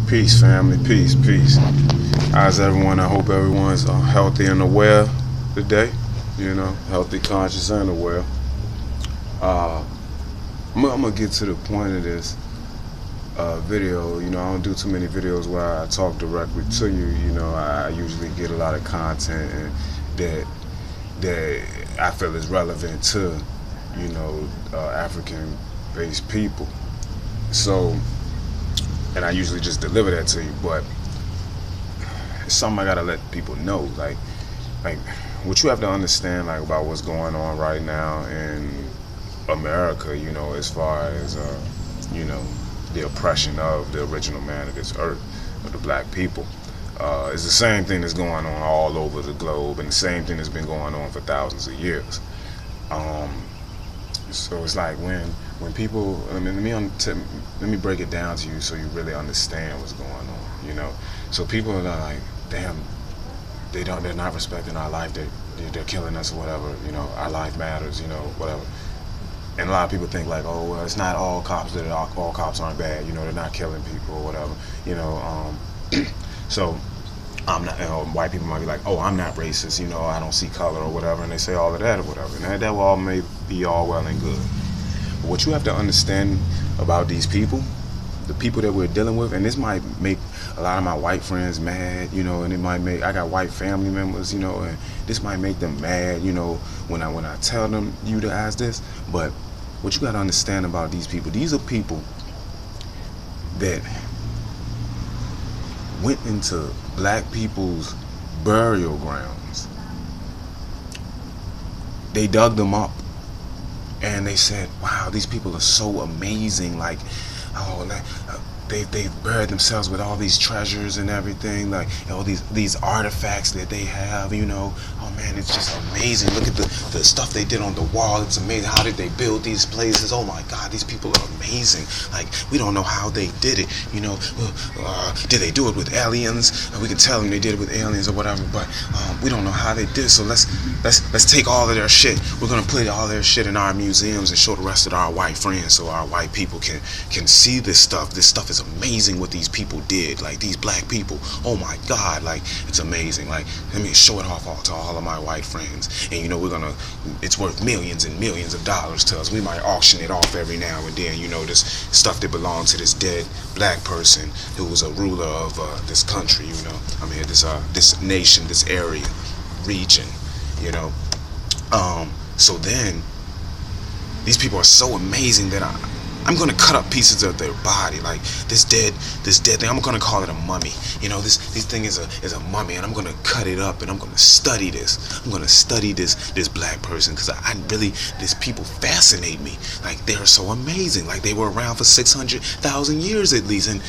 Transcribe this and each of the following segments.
Peace, family. Peace, peace. How's everyone? I hope everyone's healthy and aware today. Healthy, conscious, and aware. Uh, I'm gonna get to the point of this video. I don't do too many videos where I talk directly to you. I usually get a lot of content that I feel is relevant to African-based people. So, and I usually just deliver that to you, but it's something I gotta let people know, like what you have to understand, like, about what's going on right now in America, as far as the oppression of the original man of this earth, of the black people. It's the same thing that's going on all over the globe, and the same thing that's been going on for thousands of years. So it's like when people, let me break it down to you so you really understand what's going on. So people are like, damn, they're not respecting our life. They're killing us or whatever. Our life matters. Whatever. And a lot of people think like, oh, well, it's not all cops all cops aren't bad. They're not killing people or whatever. So I'm not. White people might be like, oh, I'm not racist. I don't see color or whatever, and they say all of that or whatever, and that all may be all well and good. But what you have to understand about these people, the people that we're dealing with, and this might make a lot of my white friends mad, and it might make, I got white family members, and this might make them mad, when I tell them you guys this. But what you got to understand about these are people that went into black people's burial grounds. They dug them up and they said, wow, these people are so amazing, like, they've buried themselves with all these treasures and everything, like all these artifacts that they have, oh man, it's just amazing. Look at the stuff they did on the wall. It's amazing. How did they build these places? Oh my God, these people are amazing. Like, we don't know how they did it. Did they do it with aliens? We can tell them they did it with aliens or whatever, but we don't know how they did it. So let's take all of their shit. We're gonna put all their shit in our museums and show the rest of our white friends, so our white people can see this stuff. This stuff is amazing what these people did. Like, these black people, oh my God, like, it's amazing. Like, let me show it off to all of my white friends, and it's worth millions and millions of dollars to us. We might auction it off every now and then, this stuff that belonged to this dead black person who was a ruler of this country, this nation, this area, region, so then these people are so amazing that I'm gonna cut up pieces of their body, like this dead thing. I'm gonna call it a mummy. This thing is a mummy, and I'm gonna cut it up, and I'm gonna study this. I'm gonna study this black person, because these people fascinate me. Like, they're so amazing. Like, they were around for 600,000 years at least, and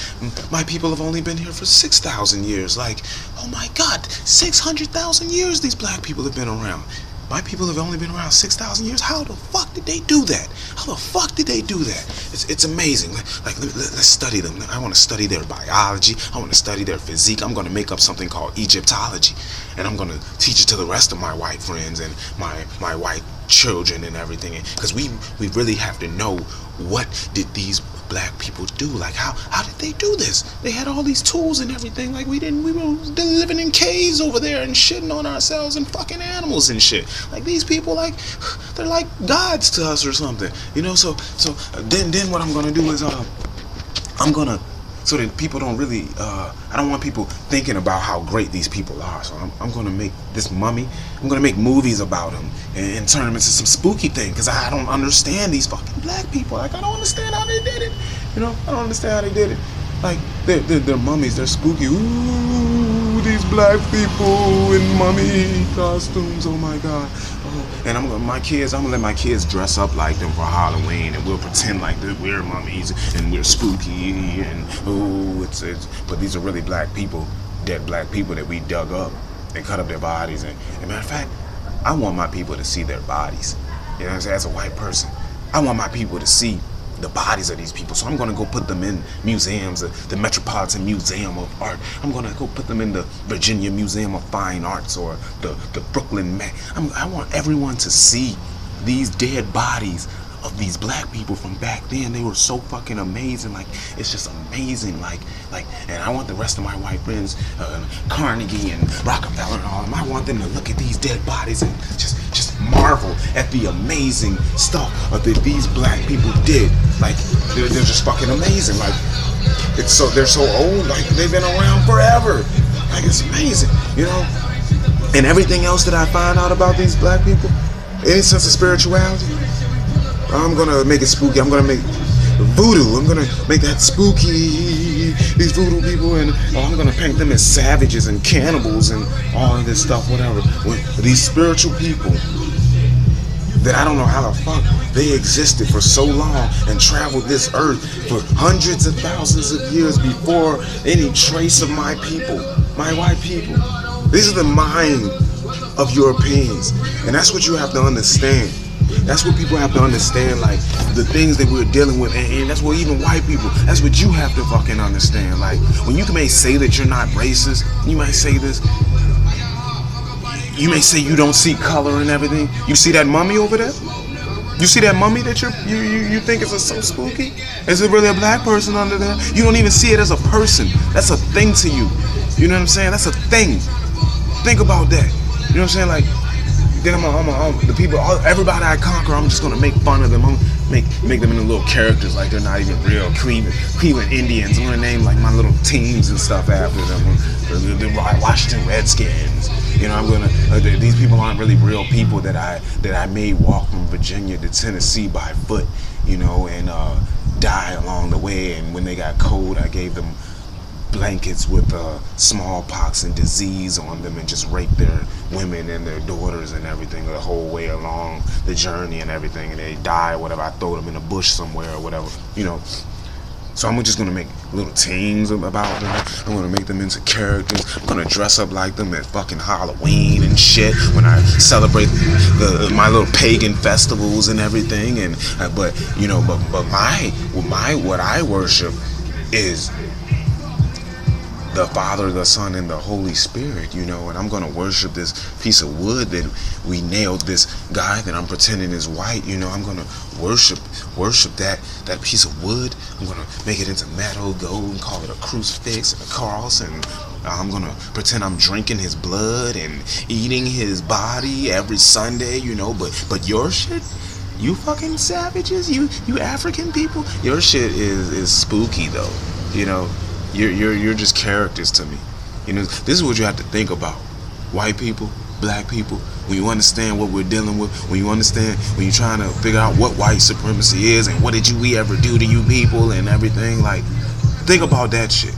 my people have only been here for 6,000 years. Like, oh my God, 600,000 years these black people have been around. My people have only been around 6,000 years. How the fuck did they do that? How the fuck did they do that? It's amazing. Let's study them. I want to study their biology. I want to study their physique. I'm going to make up something called Egyptology, and I'm going to teach it to the rest of my white friends and my white children and everything. Because we really have to know, what did these black people do? Like, how did they do this? They had all these tools and everything. Like, we were living in caves over there and shitting on ourselves and fucking animals and shit. Like, these people, like, they're like gods to us or something, so then what I'm gonna do is so that people don't really I don't want people thinking about how great these people are. So I'm gonna make this mummy, I'm gonna make movies about them and turn them into some spooky thing, because I don't understand these fucking black people. Like, I don't understand how they did it. I don't understand how they did it. Like, they're mummies, they're spooky. Ooh, these black people in mummy costumes, oh my God. Oh, and I'm gonna let my kids dress up like them for Halloween, and we'll pretend like we're mummies and we're spooky, and but these are really black people, dead black people that we dug up and cut up their bodies. And matter of fact, I want my people to see their bodies. As a white person, I want my people to see the bodies of these people. So I'm going to go put them in museums, the Metropolitan Museum of Art. I'm going to go put them in the Virginia Museum of Fine Arts, or the Brooklyn Met. I want everyone to see these dead bodies of these black people from back then. They were so fucking amazing. Like, it's just amazing. Like, and I want the rest of my white friends, Carnegie and Rockefeller and all of them, I want them to look at these dead bodies and just marvel at the amazing stuff that these black people did. Like, they're just fucking amazing. Like, they're so old. Like, they've been around forever. Like, it's amazing, you know. And everything else that I find out about these black people, any sense of spirituality, I'm gonna make it spooky. I'm gonna make voodoo. I'm gonna make that spooky. These voodoo people, and I'm gonna paint them as savages and cannibals and all of this stuff, whatever. When these spiritual people that I don't know how the fuck they existed for so long and traveled this earth for hundreds of thousands of years before any trace of my people, my white people. These are the mind of Europeans, and that's what you have to understand. That's what people have to understand, like the things that we're dealing with, and that's what even white people, that's what you have to fucking understand. Like, when you may say that you're not racist, you might say this, you may say you don't see color and everything. You see that mummy over there? You see that mummy that you think is so spooky? Is it really a black person under there? You don't even see it as a person. That's a thing to you. You know what I'm saying? That's a thing. Think about that. You know what I'm saying? Like, then the people, everybody I conquer, I'm just gonna make fun of them. I'm gonna make them into little characters like they're not even real. Cleveland Indians. I'm gonna name like my little teams and stuff after them. The Washington Redskins. You know, I'm gonna. These people aren't really real people that I made walk from Virginia to Tennessee by foot. You know, and die along the way. And when they got cold, I gave them blankets with smallpox and disease on them, and just raped their women and their daughters and everything the whole way along the journey and everything, and they die or whatever. I throw them in a bush somewhere or whatever, you know. So I'm just gonna make little teams about them. I'm gonna make them into characters. I'm gonna dress up like them at fucking Halloween and shit when I celebrate my little pagan festivals and everything. And but what I worship is the Father, the Son, and the Holy Spirit, you know, and I'm gonna worship this piece of wood that we nailed this guy that I'm pretending is white, you know. I'm gonna worship that piece of wood. I'm gonna make it into metal, gold, and call it a crucifix and a cross, and I'm gonna pretend I'm drinking his blood and eating his body every Sunday, you know. But your shit, you fucking savages, you African people, your shit is spooky though, you know. You're just characters to me. You know, this is what you have to think about. White people, black people, when you understand what we're dealing with, when you're trying to figure out what white supremacy is and what did we ever do to you people and everything, like, think about that shit.